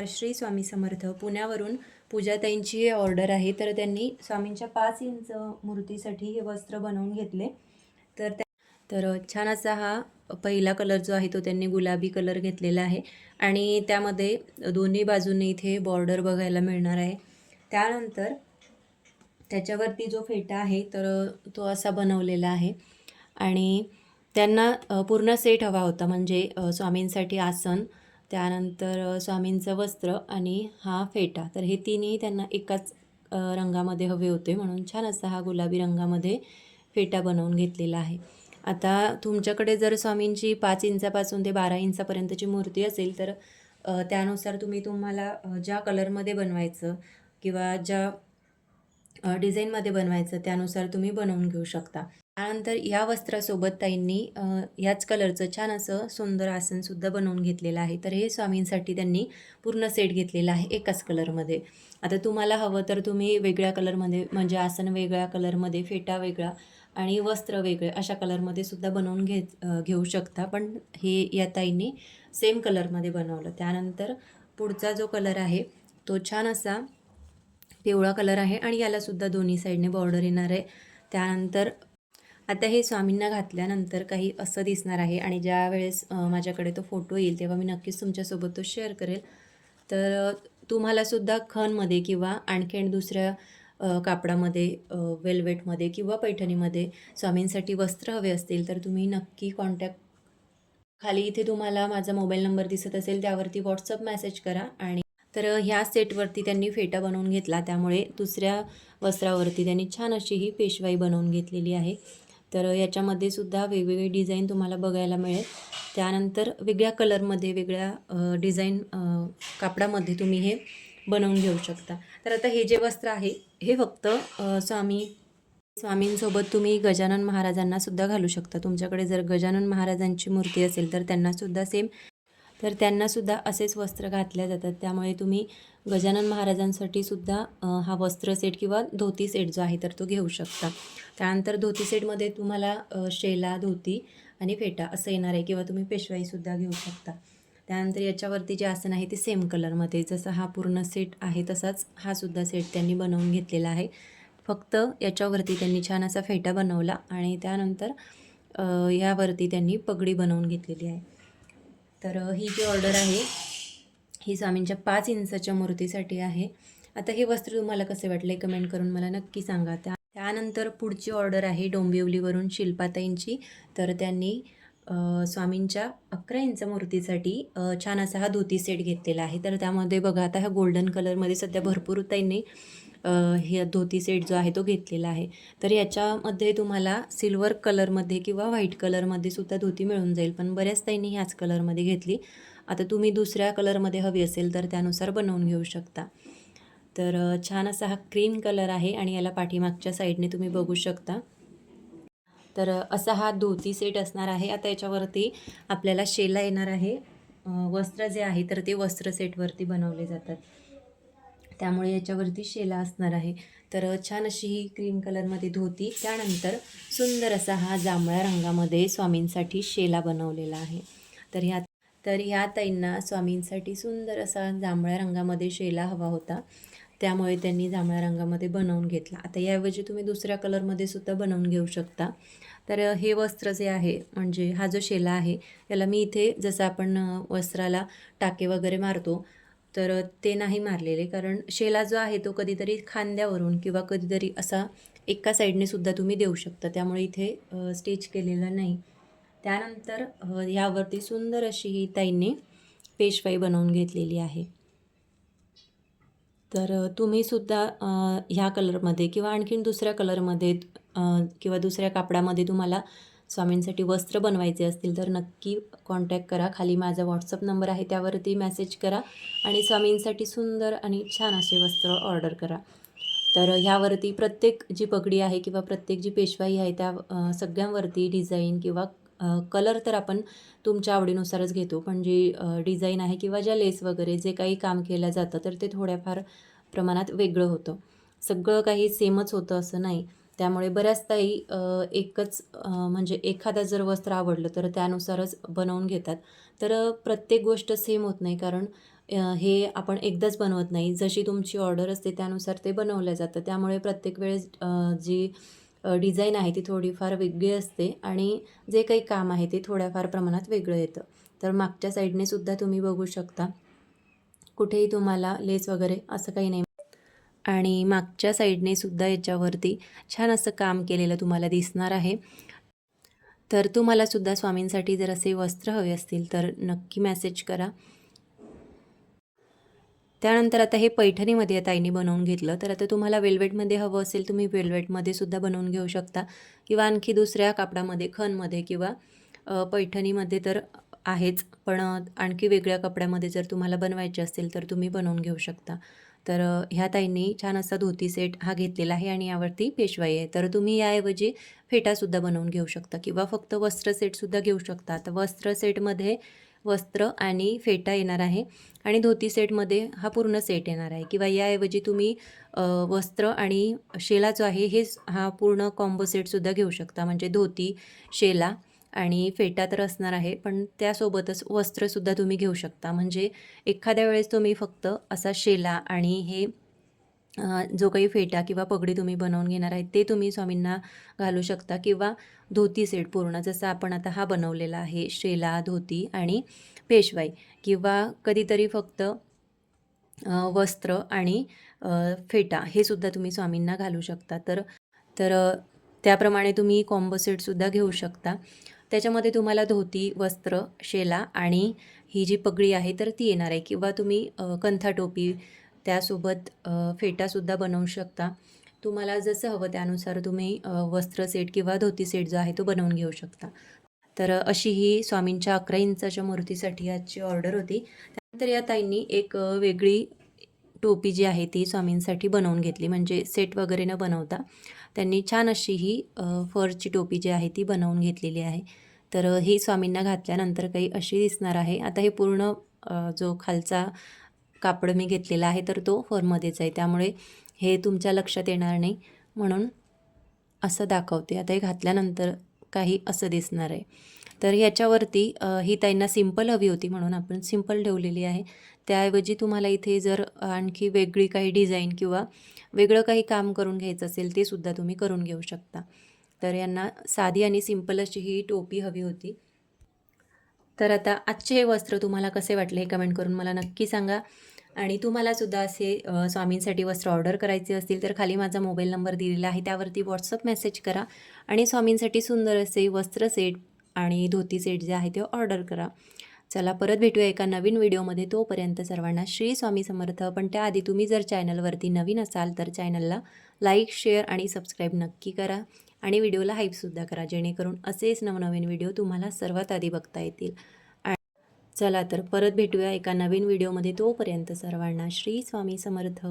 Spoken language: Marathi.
नमस्कार. श्री स्वामी समर्थ. पुण्यावरून पूजाताईंची ऑर्डर आहे. तर त्यांनी स्वामींच्या 5 इंच मूर्तीसाठी हे वस्त्र बनवून घेतले. तर छान असा हा पहिला कलर जो आहे तो त्यांनी गुलाबी कलर घेतलेला आहे आणि त्यामध्ये दोन्ही बाजूने इथे बॉर्डर बघायला मिळणार आहे. त्यानंतर त्याच्यावरती जो फेटा आहे तर तो असा बनवलेला आहे आणि त्यांना पूर्ण सेट हवा होता, म्हणजे स्वामींसाठी आसन, त्यानंतर स्वामींचं वस्त्र आणि हा फेटा. तर हे तिन्ही त्यांना एकाच रंगामध्ये हवे होते, म्हणून छान असा हा गुलाबी रंगामध्ये फेटा बनवून घेतलेला आहे. आता तुमच्याकडे जर स्वामींची 5 इंचापासून ते 12 इंचापर्यंतची मूर्ती असेल तर त्यानुसार तुम्हाला ज्या कलरमध्ये बनवायचं किंवा ज्या डिझाईनमध्ये बनवायचं त्यानुसार तुम्ही बनवून घेऊ शकता. त्यानंतर या वस्त्रासोबत ताईंनी याच कलरचं छान असं सुंदर आसनसुद्धा बनवून घेतलेलं आहे. तर हे स्वामींसाठी त्यांनी पूर्ण सेट घेतलेला आहे एकाच कलरमध्ये. आता तुम्हाला हवं तर तुम्ही वेगळ्या कलरमध्ये, म्हणजे आसन वेगळ्या कलरमध्ये, फेटा वेगळा आणि वस्त्र वेगळे अशा कलरमध्ये सुद्धा बनवून घेऊ शकता. पण हे या ताईंनी सेम कलरमध्ये बनवलं. त्यानंतर पुढचा जो कलर आहे तो छान असा पिवळा कलर आहे आणि यालासुद्धा दोन्ही साईडने बॉर्डर येणार आहे. त्यानंतर आता हे स्वामींना घातल्यानंतर काही असं दिसणार आहे आणि ज्या वेळेस माझ्याकडे तो फोटो येईल तेव्हा मी नक्कीच तुमच्यासोबत तो शेअर करेल. तर तुम्हालासुद्धा खणमध्ये किंवा आणखीन दुसऱ्या कापडामध्ये, वेल्वेटमध्ये किंवा पैठणीमध्ये स्वामींसाठी वस्त्र हवे असतील तर तुम्ही नक्की कॉन्टॅक्ट, खाली इथे तुम्हाला माझा मोबाईल नंबर दिसत असेल त्यावरती व्हॉट्सअप मेसेज करा. आणि तर ह्या सेटवरती त्यांनी फेटा बनवून घेतला, त्यामुळे दुसऱ्या वस्त्रावरती त्यांनी छान अशी ही पेशवाई बनवून घेतलेली आहे. तर याच्यामध्ये सुद्धा वेगवेगळी डिझाईन तुम्हाला बघायला मिळेल. त्यानंतर वेगळ्या कलरमध्ये, वेगळ्या डिझाईन कापडामध्ये तुम्ही हे बनवून घेऊ शकता. तर आता हे जे वस्त्र आहे हे फक्त स्वामींसोबत तुम्ही गजानन महाराजांना सुद्धा घालू शकता. तुमच्याकडे जर गजानन महाराजांची मूर्ती असेल तर त्यांनासुद्धा असेच वस्त्र घातल्या जातात. त्यामुळे तुम्ही गजानन महाराजांसाठी सुद्धा हा वस्त्र सेट किंवा धोती सेट जो आहे तर तो घेऊ शकता. त्यानंतर धोती सेटमध्ये तुम्हाला शेला, धोती आणि फेटा असं येणार आहे, किंवा तुम्ही पेशवाईसुद्धा घेऊ शकता. त्यानंतर याच्यावरती जे आसन आहे ते सेम कलरमध्ये, जसा हा पूर्ण सेट आहे तसाच हा सुद्धा सेट त्यांनी बनवून घेतलेला आहे. फक्त याच्यावरती त्यांनी छान असा फेटा बनवला आणि त्यानंतर यावरती त्यांनी पगडी बनवून घेतलेली आहे. तर ही जी ऑर्डर आहे ही स्वामींच्या 5 इंचाच्या मूर्तीसाठी आहे. आता हे वस्त्र तुम्हाला कसे वाटले कमेंट करून मला नक्की सांगा. त्यानंतर पुढची ऑर्डर आहे डोंबिवलीवरून शिल्पाताईंची. तर त्यांनी स्वामींच्या 11 इंच मूर्तीसाठी छान असा हा धोती सेट घेतलेला आहे. तर त्यामध्ये बघा, आता ह्या गोल्डन कलरमध्ये सध्या भरपूर ताईंनी हे धोती सेट जो आहे तो घेतलेला आहे. तर याच्यामध्ये तुम्हाला सिल्वर कलरमध्ये किंवा व्हाईट कलरमध्ये सुद्धा धोती मिळून जाईल, पण बऱ्याच ताईंनी ह्याच कलरमध्ये घेतली. आता तुम्ही दुसऱ्या कलरमध्ये हवी असेल तर त्यानुसार बनवून घेऊ शकता. तर छान असा हा क्रीम कलर आहे आणि याला पाठीमागच्या साईडने तुम्ही बघू शकता. तर असा हा धोती सेट असणार आहे. आता याच्यावरती आपल्याला शेला येणार आहे. वस्त्र जे आहे तर ते वस्त्र सेटवरती बनवले जातात, त्यामुळे याच्यावरती शेला असणार आहे. तर छान अशी ही क्रीम कलरमध्ये धोती, त्यानंतर सुंदर असा हा जांभळ्या रंगामध्ये स्वामींसाठी शेला बनवलेला आहे. तर ह्या ताईंना स्वामींसाठी सुंदर असा जांभळ्या रंगामध्ये शेला हवा होता, त्यामुळे त्यांनी जांभळ्या रंगामध्ये बनवून घेतला. आता याऐवजी तुम्ही दुसऱ्या कलरमध्ये सुद्धा बनवून घेऊ शकता. तर हे वस्त्र जे आहे, म्हणजे हा जो शेला आहे याला मी इथे जसं आपण वस्त्राला टाके वगैरे मारतो तर ते नाही मारलेले, कारण शेला जो आहे तो कधीतरी खांद्यावरून किंवा कधीतरी असा एका साईडने सुद्धा तुम्ही देऊ शकता, त्यामुळे इथे स्टिच केलेलं नाही. त्यानंतर यावरती सुंदर अशी ही ताईंनी पेशवाई बनवून घेतलेली आहे. तर तुम्हीसुद्धा ह्या कलरमध्ये किंवा आणखीन दुसऱ्या कलरमध्ये किंवा दुसऱ्या कापडामध्ये तुम्हाला स्वामींसाठी वस्त्र बनवायचे असतील तर नक्की कॉन्टॅक्ट करा. खाली माझा व्हॉट्सअप नंबर आहे, त्यावरती मेसेज करा आणि स्वामींसाठी सुंदर आणि छान असे वस्त्र ऑर्डर करा. तर ह्यावरती प्रत्येक जी पगडी आहे किंवा प्रत्येक जी पेशवाई आहे त्या सगळ्यांवरती डिझाईन किंवा कलर तर आपण तुमच्या आवडीनुसारच घेतो, पण जी डिझाईन आहे किंवा ज्या लेस वगैरे जे काही काम केलं जातं तर ते थोड्याफार प्रमाणात वेगळं होतं. सगळं काही सेमच होतं असं नाही. त्यामुळे बऱ्याच ताई एकच म्हणजे एखादा जर वस्त्र आवडलं तर त्यानुसारच बनवून घेतात. तर प्रत्येक गोष्ट सेम होत नाही, कारण हे आपण एकदाच बनवत नाही. जशी तुमची ऑर्डर असते त्यानुसार ते बनवलं जातं. त्यामुळे प्रत्येक वेळेस जी डिझाईन आहे ती थोडीफार वेगळी असते आणि जे काही काम आहे ते थोड्याफार प्रमाणात वेगळं येतं. तर मागच्या साईडने सुद्धा तुम्ही बघू शकता, कुठेही तुम्हाला लेस वगैरे असं काही नाही. आणि मागच्या साईडने सुद्धा याच्यावरती छान असं काम केलेलं तुम्हाला दिसणार आहे. तर तुम्हाला सुद्धा स्वामींसाठी जर असे वस्त्र हवे असतील तर नक्की मेसेज करा. त्यानंतर आता हे पैठणीमध्ये या ताईंनी बनवून घेतलं. तर आता तुम्हाला वेल्वेटमध्ये हवं असेल तुम्ही वेल्वेटमध्ये सुद्धा बनवून घेऊ शकता किंवा आणखी दुसऱ्या कापडामध्ये खणमध्ये किंवा पैठणीमध्ये तर आहेच, पण आणखी वेगळ्या कपड्यामध्ये जर तुम्हाला बनवायचे असतील तर तुम्ही बनवून घेऊ शकता. तर ह्या ताईंनी छान असा धोती सेट हा घेतलेला आहे आणि यावरती पेशवाई आहे. तर तुम्ही याऐवजी फेटासुद्धा बनवून घेऊ शकता किंवा फक्त वस्त्र सेटसुद्धा घेऊ शकता. तर वस्त्र सेटमध्ये वस्त्र आणि फेटा येणार आहे आणि धोती सेटमध्ये हा पूर्ण सेट येणार आहे किंवा याऐवजी तुम्ही वस्त्र आणि शेला जो आहे हा पूर्ण कॉम्बो सेटसुद्धा घेऊ शकता. म्हणजे धोती, शेला आणि फेटा तर असणार आहे, पण त्यासोबतच वस्त्रसुद्धा तुम्ही घेऊ शकता. म्हणजे एखाद्या वेळेस तुम्ही फक्त असा शेला आणि हे जो काही फेटा किंवा पगडी तुम्ही बनवून घेणार आहे ते तुम्ही स्वामींना घालू शकता किंवा धोती सेट पूर्ण जसं आपण आता हा बनवलेला आहे शेला, धोती आणि पेशवाई किंवा कधीतरी फक्त वस्त्र आणि फेटा हे सुद्धा तुम्ही स्वामींना घालू शकता. तर तर त्याप्रमाणे तुम्ही कॉम्बो सेटसुद्धा घेऊ शकता. त्याच्यामध्ये तुम्हाला धोती, वस्त्र, शेला आणि ही जी पगडी आहे तर ती येणार आहे किंवा तुम्ही कंथा टोपी त्यासोबत फेटासुद्धा बनवू शकता. तुम्हाला जसं हवं त्यानुसार तुम्ही वस्त्र सेट किंवा धोती सेट जो आहे तो बनवून घेऊ शकता. तर अशी ही स्वामींच्या 11 इंचाच्या मूर्तीसाठी आजची ऑर्डर होती. त्यानंतर या ताईंनी एक वेगळी टोपी जी आहे ती स्वामींसाठी बनवून घेतली. म्हणजे सेट वगैरे न बनवता त्यांनी छान अशी ही फरची टोपी जी आहे ती बनवून घेतलेली आहे. तर ही स्वामींना घातल्यानंतर काही अशी दिसणार आहे. आता हे पूर्ण जो खालचा कापड मी घेतलेला आहे तर तो फरमध्येच आहे. त्यामुळे हे तुमच्या लक्षात येणार नाही म्हणून असं दाखवते. आता हे घातल्यानंतर काही असं दिसणार आहे. तर ह्याच्यावरती ही ताईंना सिंपल हवी होती म्हणून आपण सिंपल ठेवलेली आहे. त्याऐवजी तुम्हाला इथे जर आणखी वेगळी काही डिझाईन किंवा वेगळं काही काम करून घ्यायचं असेल ते सुद्धा तुम्ही करून घेऊ शकता. तर यांना साधी आणि सिंपल अशी ही टोपी हवी होती. तर आता आजचे हे वस्त्र तुम्हाला कसे वाटले हे कमेंट करून मला नक्की सांगा. आणि तुम्हालासुद्धा असे स्वामींसाठी वस्त्र ऑर्डर करायचे असतील तर खाली माझा मोबाईल नंबर दिलेला आहे त्यावरती व्हॉट्सअप मेसेज करा आणि स्वामींसाठी सुंदर असे वस्त्र सेट आणि धोती सेट जे आहे ते ऑर्डर करा. चला परत भेटूया एका नवीन व्हिडिओमध्ये. तोपर्यंत सर्वांना श्री स्वामी समर्थ. पण त्याआधी तुम्ही जर चॅनलवरती नवीन असाल तर चॅनलला लाईक, शेअर आणि सबस्क्राईब नक्की करा आणि व्हिडिओला हाईपसुद्धा करा जेणेकरून असेच नवनवीन व्हिडिओ तुम्हाला सर्वात आधी बघता येतील. चला तर परत भेटूया एका नवीन व्हिडिओमध्ये. तोपर्यंत सर्वांना श्री स्वामी समर्थ.